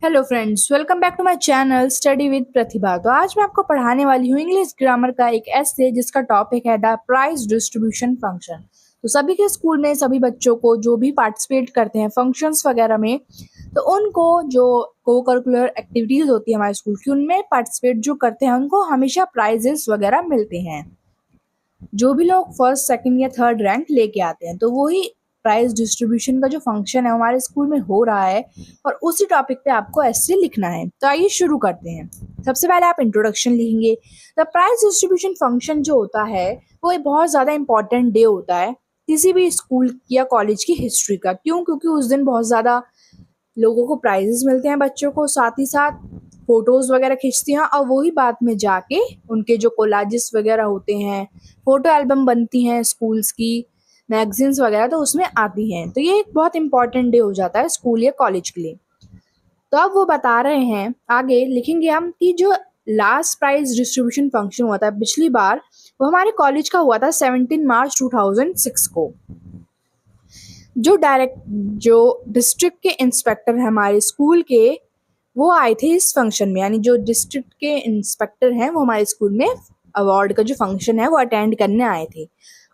Hello friends, welcome back to my channel study with Pratibha. तो आज मैं आपको पढ़ाने वाली हूँ इंग्लिश ग्रामर का एक एसे जिसका टॉपिक है द प्राइस डिस्ट्रीब्यूशन फंक्शन। तो सभी के स्कूल में सभी बच्चों को जो भी पार्टिसिपेट करते हैं फंक्शंस वगैरह में, तो उनको जो को करिकुलर एक्टिविटीज होती है हमारे स्कूल की, उनमें पार्टिसिपेट जो करते हैं उनको हमेशा प्राइजेस वगैरह मिलते हैं। जो भी लोग फर्स्ट सेकंड या थर्ड रैंक लेके आते हैं, तो वही प्राइज डिस्ट्रीब्यूशन का जो फंक्शन है हमारे स्कूल में हो रहा है और उसी टॉपिक पे आपको ऐसे लिखना है। तो आइए शुरू करते हैं। सबसे पहले आप इंट्रोडक्शन लिखेंगे। द प्राइज डिस्ट्रीब्यूशन फंक्शन जो होता है वो एक बहुत ज़्यादा इंपॉर्टेंट डे होता है किसी भी स्कूल या कॉलेज की हिस्ट्री का। क्यों? क्योंकि उस दिन बहुत ज़्यादा लोगों को प्राइजेस मिलते हैं, बच्चों को, साथ ही साथ फोटोज वगैरह खींचती हैं और वही बाद में जाके उनके जो कोलाजेस वगैरह होते हैं, फोटो एल्बम बनती हैं स्कूल्स की, मैगजीन्स वगैरह, तो उसमें आती हैं। तो ये एक बहुत इंपॉर्टेंट डे हो जाता है स्कूल या कॉलेज के लिए। तो अब वो बता रहे हैं, आगे लिखेंगे हम कि जो लास्ट प्राइज डिस्ट्रीब्यूशन फंक्शन हुआ था पिछली बार, वो हमारे कॉलेज का हुआ था 17 मार्च 2006 को। जो डिस्ट्रिक्ट के इंस्पेक्टर हैं हमारे स्कूल के, वो आए थे इस फंक्शन में। यानी जो डिस्ट्रिक्ट के इंस्पेक्टर हैं वो हमारे स्कूल में अवार्ड का जो फंक्शन है वो अटेंड करने आए थे।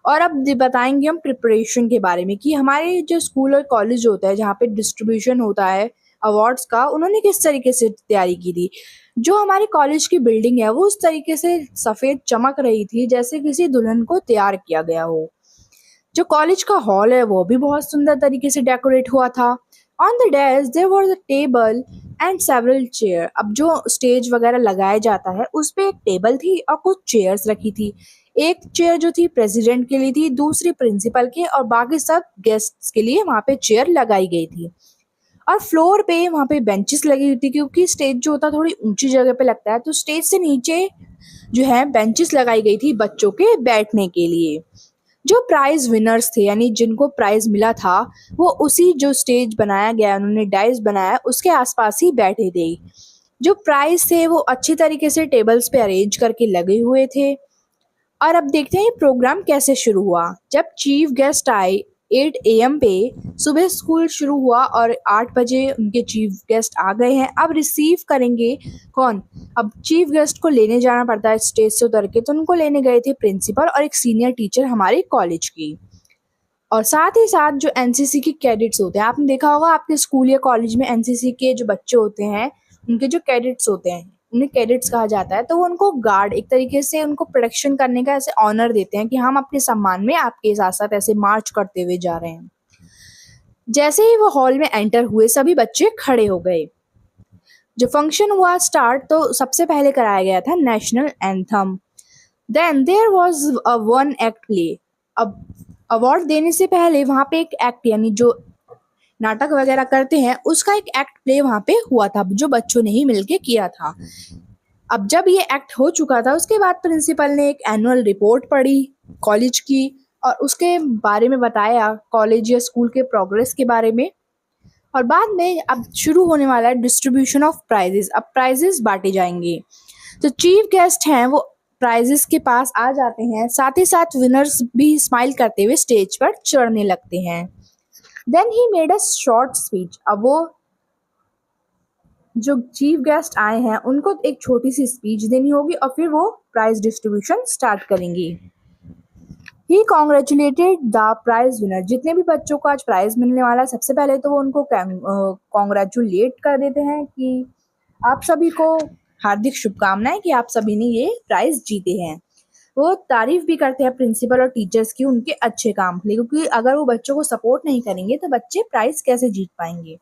और अब बताएंगे हम प्रिपरेशन के बारे में कि हमारे जो स्कूल और कॉलेज होता है जहाँ पे डिस्ट्रीब्यूशन होता है अवार्ड्स का, उन्होंने किस तरीके से तैयारी की थी। जो हमारे कॉलेज की बिल्डिंग है वो उस तरीके से सफ़ेद चमक रही थी जैसे किसी दुल्हन को तैयार किया गया हो। जो कॉलेज का हॉल है वो भी बहुत सुंदर तरीके से डेकोरेट हुआ था। On the desk there was a table and several chair. अब जो स्टेज वगैरह लगाया जाता है उस पे एक टेबल थी और कुछ चेयर्स रखी थी। एक चेयर जो थी प्रेसिडेंट के लिए थी, दूसरी प्रिंसिपल के, और बाकी सब गेस्ट्स के लिए वहाँ पे चेयर लगाई गई थी। और फ्लोर पे वहाँ पे बेंचेस लगी हुई थी, क्योंकि स्टेज जो होता है थोड़ी ऊंची जगह पे लगता है, तो स्टेज से नीचे जो है बेंचेस लगाई गई थी बच्चों के बैठने के लिए। जो प्राइज विनर्स थे, यानी जिनको प्राइज मिला था, वो उसी जो स्टेज बनाया गया, उन्होंने डाइस बनाया, उसके आसपास ही बैठे थे। जो प्राइज थे वो अच्छी तरीके से टेबल्स पे अरेंज करके लगे हुए थे। और अब देखते हैं प्रोग्राम कैसे शुरू हुआ। जब चीफ गेस्ट आए 8 AM पे, सुबह स्कूल शुरू हुआ और 8 बजे उनके चीफ गेस्ट आ गए हैं। अब रिसीव करेंगे कौन? अब चीफ गेस्ट को लेने जाना पड़ता है स्टेज से उतर के, तो उनको लेने गए थे प्रिंसिपल और एक सीनियर टीचर हमारे कॉलेज की। और साथ ही साथ जो एनसीसी के कैडेट्स होते हैं, आपने देखा होगा आपके स्कूल या कॉलेज में एनसीसी के जो बच्चे होते हैं, उनके जो कैडेट्स होते हैं, उन्हें कैडेट्स कहा जाता है। तो वो उनको गार्ड, एक तरीके से उनको प्रोटेक्शन करने का ऐसे ऑनर देते हैं कि हम अपने सम्मान में आपके साथ साथ ऐसे मार्च करते हुए जा रहे हैं। जैसे ही वो हॉल में एंटर हुए सभी बच्चे खड़े हो गए। जो फंक्शन हुआ स्टार्ट, तो सबसे पहले कराया गया था national anthem. Then there was a one act play. अब अवार्ड देने से पहले वहाँ पे एक एक्ट, यानी जो नाटक वगैरह करते हैं, उसका एक एक्ट प्ले वहाँ पे हुआ था जो बच्चों ने ही मिलके किया था। अब जब ये एक्ट हो चुका था, उसके बाद प्रिंसिपल ने एक एनुअल रिपोर्ट पढ़ी कॉलेज की और उसके बारे में बताया, कॉलेज या स्कूल के प्रोग्रेस के बारे में। और बाद में अब शुरू होने वाला है डिस्ट्रीब्यूशन ऑफ प्राइजेस। अब प्राइजेस बांटे जाएंगे। तो चीफ गेस्ट हैं वो प्राइजेस के पास आ जाते हैं, साथ ही साथ विनर्स भी स्माइल करते हुए स्टेज पर चढ़ने लगते हैं। Then he made a short speech. अब वो जो चीफ गेस्ट आए हैं उनको एक छोटी सी स्पीच देनी होगी और फिर वो प्राइज डिस्ट्रीब्यूशन स्टार्ट करेंगे। ही कॉन्ग्रेचुलेटेड द प्राइज विनर। जितने भी बच्चों को आज प्राइज मिलने वाला है, सबसे पहले तो वो उनको कॉन्ग्रेचुलेट कर देते हैं कि आप सभी को हार्दिक शुभकामनाएं कि आप सभी ने ये प्राइज जीते हैं। वो तारीफ भी करते हैं प्रिंसिपल और टीचर्स की उनके अच्छे काम के लिए, क्योंकि अगर वो बच्चों को सपोर्ट नहीं करेंगे तो बच्चे प्राइज कैसे जीत पाएंगे।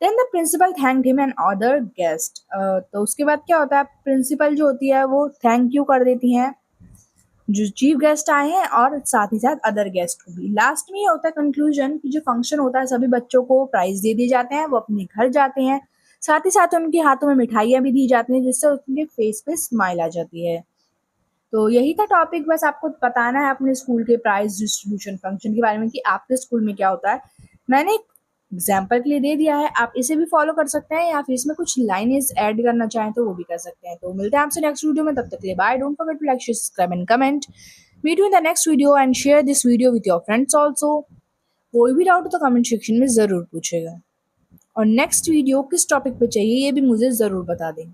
Then the principal thanked him and other guest. तो उसके बाद क्या होता है, प्रिंसिपल जो होती है वो थैंक यू कर देती हैं जो चीफ गेस्ट आए हैं और साथ ही साथ अदर गेस्ट को भी। लास्ट में ये होता है कंक्लूजन कि जो फंक्शन होता है सभी बच्चों को प्राइज दे दिए जाते हैं, वो अपने घर जाते हैं, साथ ही साथ उनके हाथों में मिठाइयाँ भी दी जाती हैं जिससे उनके फेस पे स्माइल आ जाती है। तो यही था टॉपिक, बस आपको बताना है अपने स्कूल के प्राइज डिस्ट्रीब्यूशन फंक्शन के बारे में कि आपके स्कूल में क्या होता है। मैंने एक एग्जाम्पल के लिए दे दिया है, आप इसे भी फॉलो कर सकते हैं या फिर इसमें कुछ लाइनें ऐड करना चाहें तो वो भी कर सकते हैं। तो मिलते हैं आपसे नेक्स्ट वीडियो में, तब तक के लिए bye. Don't forget to like, share, subscribe and comment. Meet you in the next video and share this video with your friends also. कोई भी डाउट हो तो कमेंट सेक्शन में ज़रूर पूछेगा। और नेक्स्ट वीडियो किस टॉपिक पे चाहिए ये भी मुझे ज़रूर बता दें।